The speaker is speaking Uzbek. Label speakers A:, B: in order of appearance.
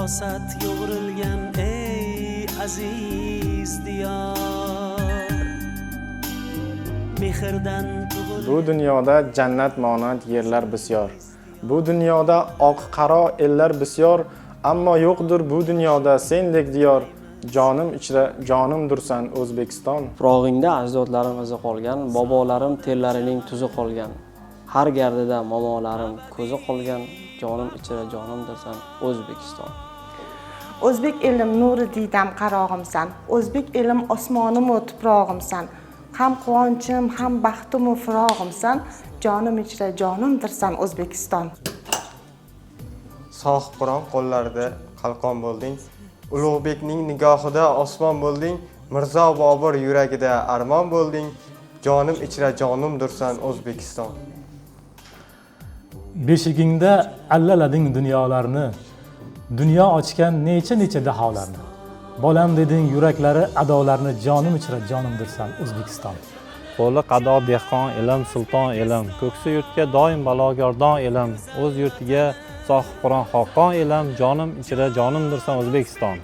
A: farosat yo'g'rilgan ey aziz diyor, mehrdan tug'ilgan.
B: Bu dunyoda jannat monand yerlar bisyor. Bu dunyoda oq qaro ellar bisyor, ammo yo'qdir bu dunyoda sendek diyor. Jonim ichra jonimdirsan O'zbekiston.
C: Tuprog'ingda ajdodlarim izi qolgan, bobolarim terlarining tuzi qolgan. Har gardida momolarim ko'zi qolgan, jonim ichra jonimdirsan O'zbekiston.
D: O'zbek elim nuri diydam qarog'imsan, o'zbek elim osmonim-u tuprog'imsan, ham quvonchim, ham baxtim-u firog'imsan, jonim ichra jonimdirsan O'zbekiston.
E: Sog' Qur'on qo'llarida qalqon bo'lding, Ulug'bekning nigohida osmon bo'lding, Mirzo Bobur yuragida armon bo'lding, jonim ichra jonimdirsan O'zbekiston.
F: Beshigingda allalading dunyolarni, dunyo ochgan necha daholarni. Bolam deding yuraklari adolarni, jonim ichra jonimdirsan O'zbekiston.
G: Qo'li qado dehqon elim, sulton elim, ko'ksi yurtga doim balogardon elim, o'z yurtiga sohib Qur'on xoqon elim, jonim ichra jonimdirsan O'zbekiston.